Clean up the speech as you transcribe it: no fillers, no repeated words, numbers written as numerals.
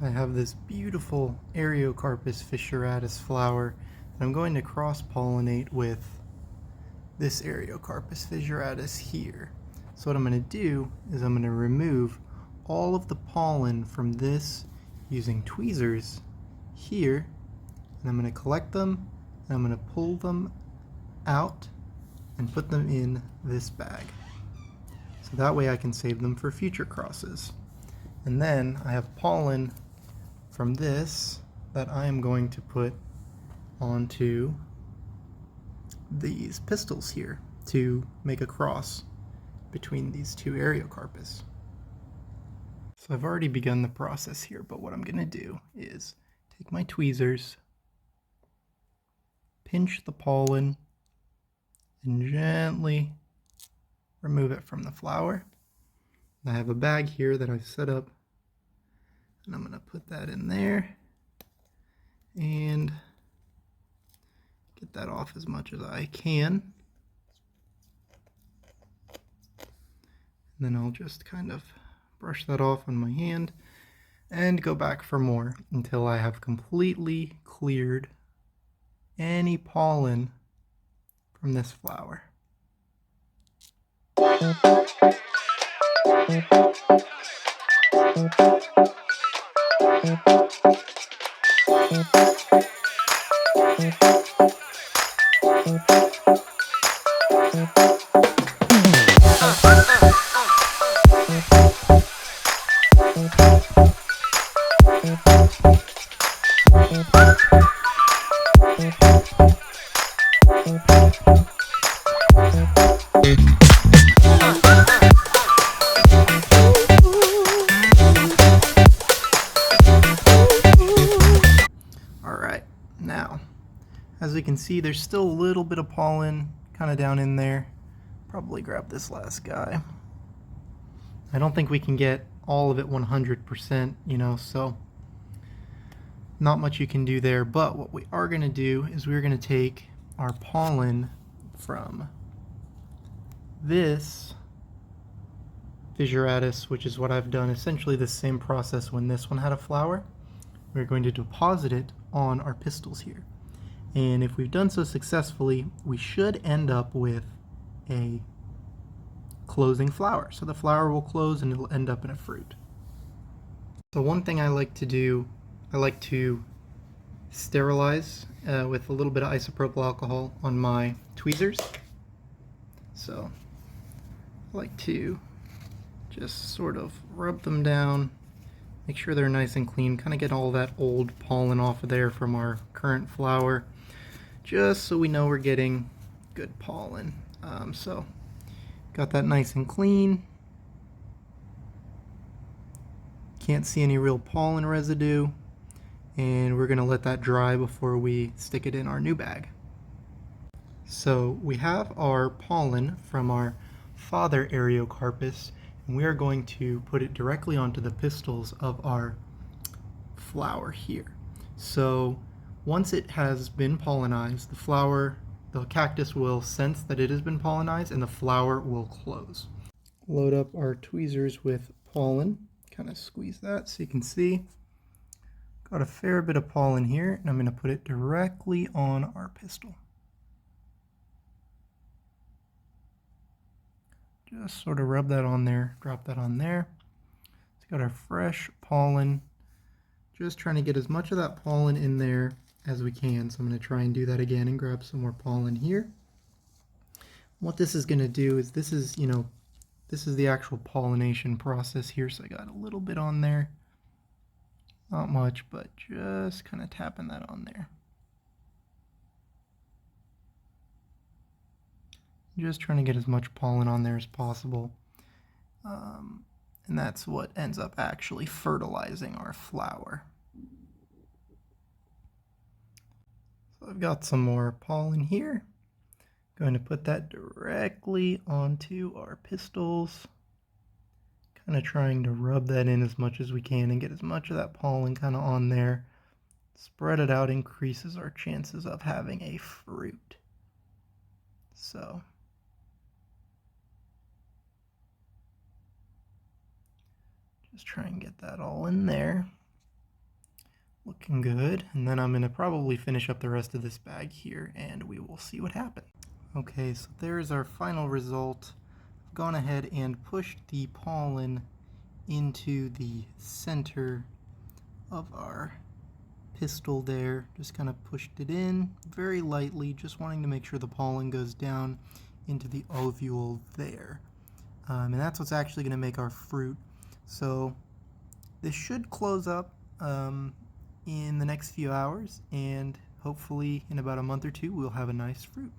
I have this beautiful Ariocarpus fissuratus flower that I'm going to cross-pollinate with this Ariocarpus fissuratus here. So what I'm going to do is I'm going to remove all of the pollen from this using tweezers here, and I'm going to collect them and I'm going to pull them out and put them in this bag. So that way I can save them for future crosses. And then I have pollen from this that I am going to put onto these pistils here to make a cross between these two Ariocarpus. So I've already begun the process here, but what I'm going to do is take my tweezers, pinch the pollen, and gently remove it from the flower. I have a bag here that I've set up, and I'm going to put that in there and get that off as much as I can. And then I'll just kind of brush that off on my hand and go back for more until I have completely cleared any pollen from this flower. Alright, now, as we can see, there's still a little bit of pollen kind of down in there. Probably grab this last guy. I don't think we can get all of it 100%, so not much you can do there. But what we are going to do is we're going to take our pollen from this fissuratus, which is what I've done, essentially the same process when this one had a flower. We're going to deposit it on our pistils here. And if we've done so successfully, we should end up with a closing flower. So the flower will close and it'll end up in a fruit. So one thing I like to do, I like to sterilize with a little bit of isopropyl alcohol on my tweezers. So I like to just sort of rub them down, make sure they're nice and clean, kind of get all that old pollen off of there from our current flower, just so we know we're getting good pollen. So got that nice and clean. Can't see any real pollen residue, and we're going to let that dry before we stick it in our new bag. So we have our pollen from our father Ariocarpus, and we are going to put it directly onto the pistils of our flower here. So once it has been pollinized, the cactus will sense that it has been pollinized and the flower will close. Load up our tweezers with pollen, kind of squeeze that so you can see. Got a fair bit of pollen here, and I'm going to put it directly on our pistil. Just sort of rub that on there, drop that on there. It's got our fresh pollen. Just trying to get as much of that pollen in there as we can. So I'm going to try and do that again and grab some more pollen here. What this is going to do is this is the actual pollination process here. So I got a little bit on there. Not much, but just kind of tapping that on there. Just trying to get as much pollen on there as possible. And that's what ends up actually fertilizing our flower. So I've got some more pollen here. Going to put that directly onto our pistils. Kind of trying to rub that in as much as we can and get as much of that pollen kind of on there. Spread it out increases our chances of having a fruit. So just try and get that all in there. Looking good. And then I'm going to probably finish up the rest of this bag here and we will see what happens. Okay, so there's our final result. I've gone ahead and pushed the pollen into the center of our pistil there. Just kind of pushed it in very lightly, just wanting to make sure the pollen goes down into the ovule there. And that's what's actually going to make our fruit. So this should close up in the next few hours, and hopefully in about a month or two we'll have a nice fruit.